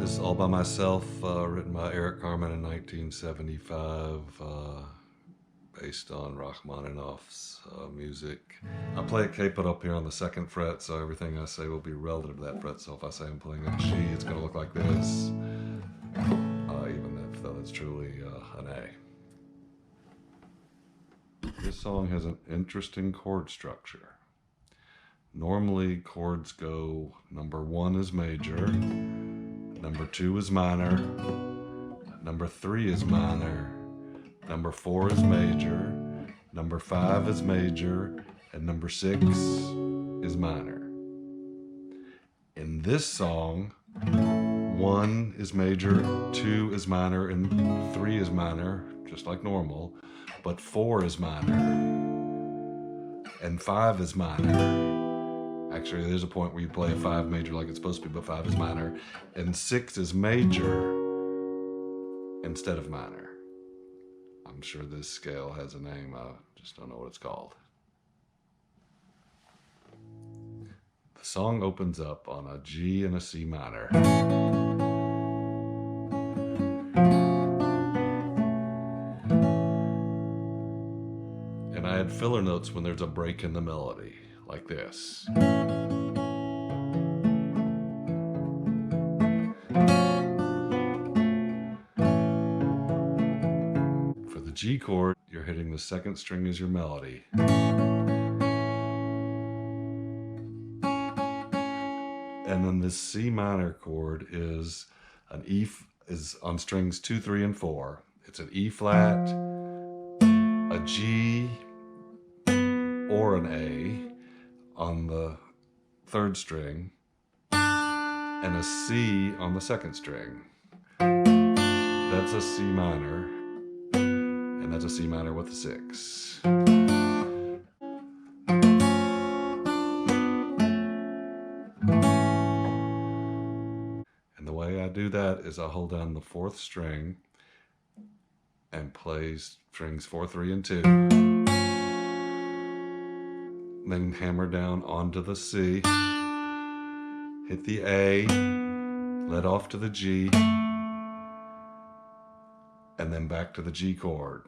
This is all by myself, written by Carmen in 1975, based on Rachmaninoff's music. I play a capo up here on the 2nd fret, so everything I say will be relative to that fret. So if I say I'm playing a G, it's going to look like this, even if though it's truly an A. This song has an interesting chord structure. Normally chords go, number 1 is major, number 2 is minor, number 3 is minor, number 4 is major, number 5 is major, and number 6 is minor. In this song, 1 is major, 2 is minor, and 3 is minor, just like normal, but 4 is minor, and 5 is minor. Actually, there's a point where you play a 5 major like it's supposed to be, but 5 is minor, and 6 is major instead of minor. I'm sure this scale has a name, I just don't know what it's called. The song opens up on a G and a C minor. And I add filler notes when there's a break in the melody, like this. For the G chord, you're hitting the 2nd string as your melody. And then this C minor chord is an E, is on strings 2, 3, and 4. It's an E flat, a G, or an A on the 3rd string, and a C on the 2nd string. That's a C minor, and that's a C minor with a 6. And the way I do that is I hold down the 4th string and play strings 4, 3, and 2. Then hammer down onto the C, hit the A, let off to the G, and then back to the G chord.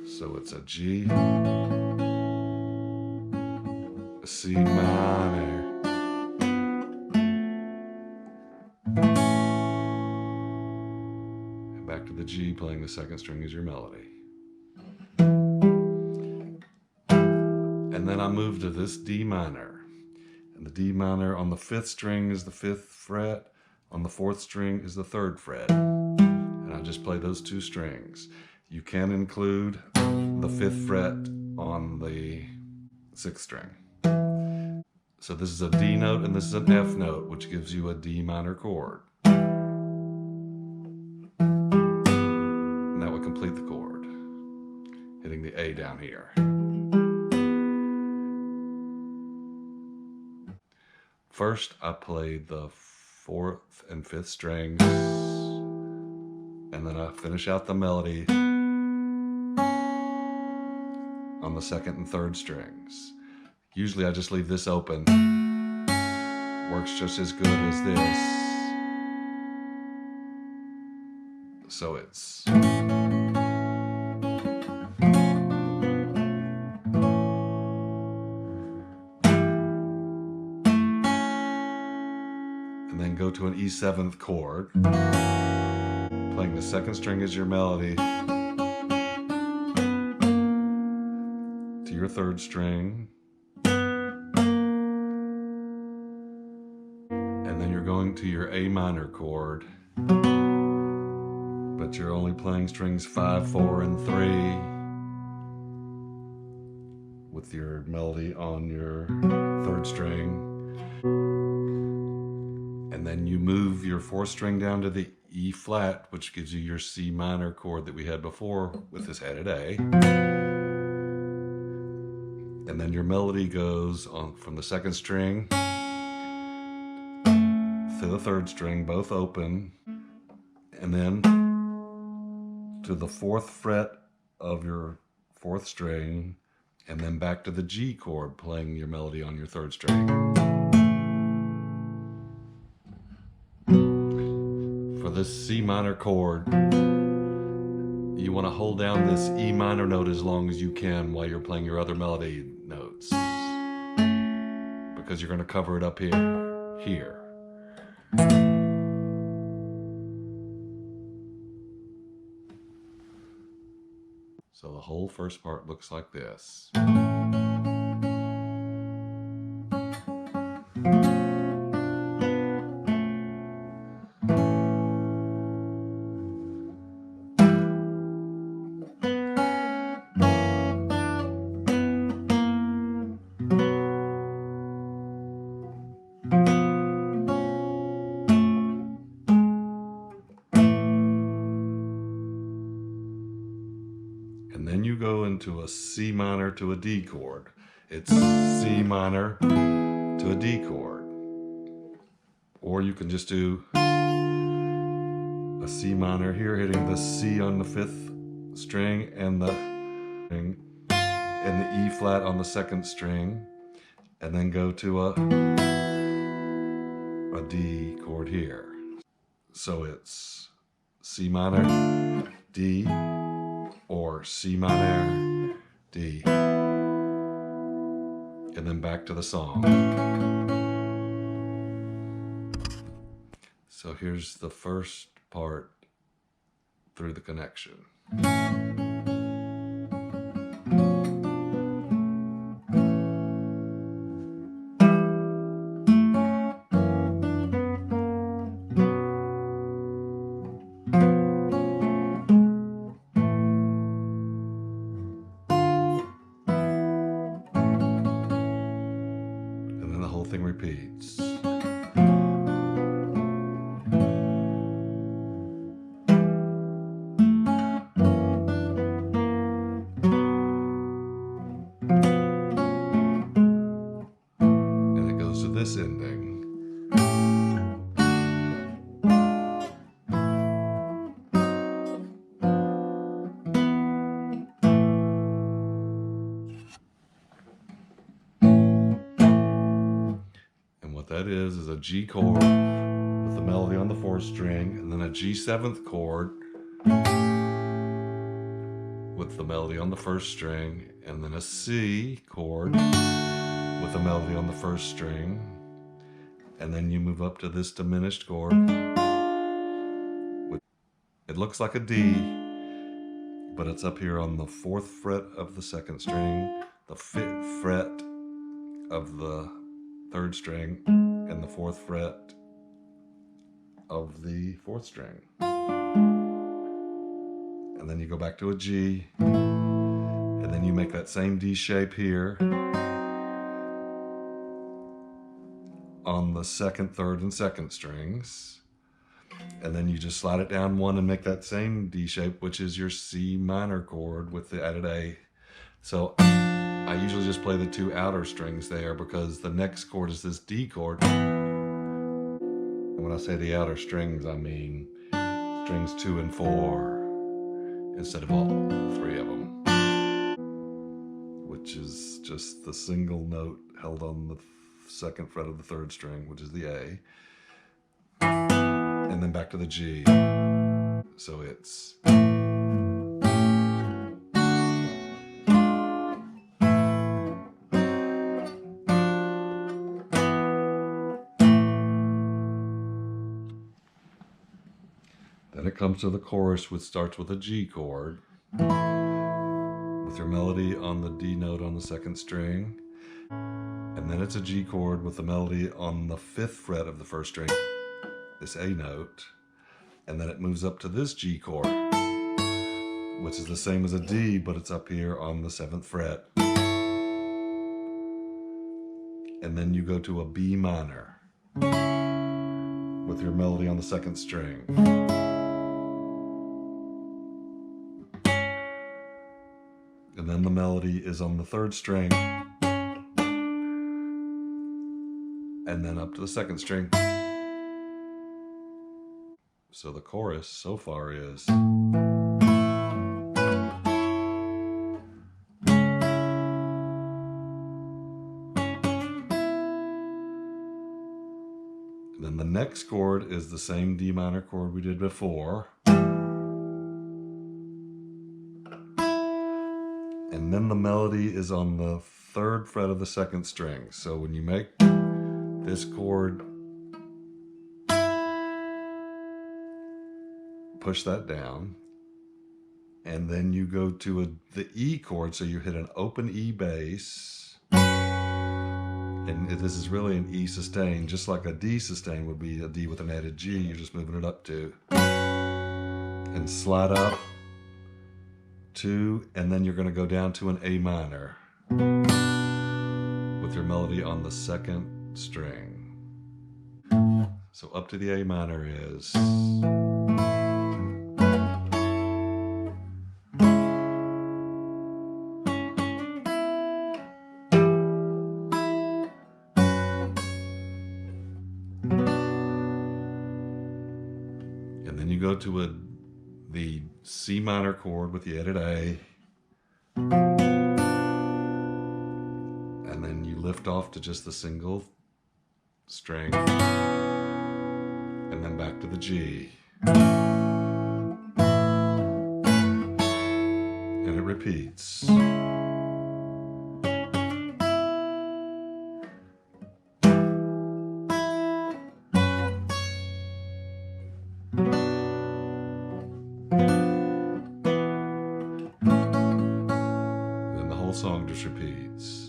So it's a G, a C minor, and back to the G, playing the 2nd string as your melody. And then I move to this D minor. And the D minor on the 5th string is the 5th fret, on the 4th string is the 3rd fret. And I just play those 2 strings. You can include the 5th fret on the 6th string. So this is a D note and this is an F note, which gives you a D minor chord. And that would complete the chord, hitting the A down here. First, I played the 4th and 5th strings, and then I finish out the melody on the 2nd and 3rd strings. Usually I just leave this open. Works just as good as this. So it's... And then go to an E7th chord, playing the 2nd string as your melody, to your 3rd string, and then you're going to your A minor chord, but you're only playing strings 5, 4, and 3 with your melody on your 3rd string. And then you move your 4th string down to the E flat, which gives you your C minor chord that we had before with this added A. And then your melody goes on from the 2nd string to the 3rd string, both open, and then to the 4th fret of your 4th string, and then back to the G chord, playing your melody on your 3rd string. for this C minor chord, you want to hold down this E minor note as long as you can while you're playing your other melody notes, because you're going to cover it up here. So the whole first part looks like this. And then you go into a C minor to a D chord. It's C minor to a D chord. Or you can just do a C minor here, hitting the C on the 5th string and the E flat on the 2nd string, and then go to a D chord here. So it's C minor, D, or C minor, D, and then back to the song. So here's the first part through the connection. And then the whole thing repeats. And it goes to this ending. What that is a G chord with the melody on the 4th string, and then a G 7th chord with the melody on the 1st string, and then a C chord with the melody on the 1st string, and then you move up to this diminished chord. It looks like a D, but it's up here on the 4th fret of the 2nd string, the 5th fret of the 3rd string, and the 4th fret of the 4th string. And then you go back to a G, and then you make that same D shape here on the 2nd, 3rd, and 2nd strings. And then you just slide it down one and make that same D shape, which is your C minor chord with the added A. So I usually just play the 2 outer strings there because the next chord is this D chord. And when I say the outer strings, I mean strings 2 and 4 instead of all 3 of them, which is just the single note held on the 2nd fret of the 3rd string, which is the A, and then back to the G. So it's then it comes to the chorus, which starts with a G chord with your melody on the D note on the 2nd string, and then it's a G chord with the melody on the 5th fret of the 1st string, this A note, and then it moves up to this G chord, which is the same as a D, but it's up here on the 7th fret. And then you go to a B minor with your melody on the 2nd string. And then the melody is on the 3rd string, and then up to the 2nd string. So the chorus so far is then Then the next chord is the same D minor chord we did before. And then the melody is on the 3rd fret of the 2nd string. So when you make this chord, push that down, and then you go to the E chord, so you hit an open E bass, and this is really an E sustain, just like a D sustain would be a D with an added G, you're just moving it up to, and slide up 2, and then you're going to go down to an A minor with your melody on the 2nd string. So up to the A minor is... And then you go to the C minor chord with the added A, and then you lift off to just the single string, and then back to the G, and it repeats. Song just repeats.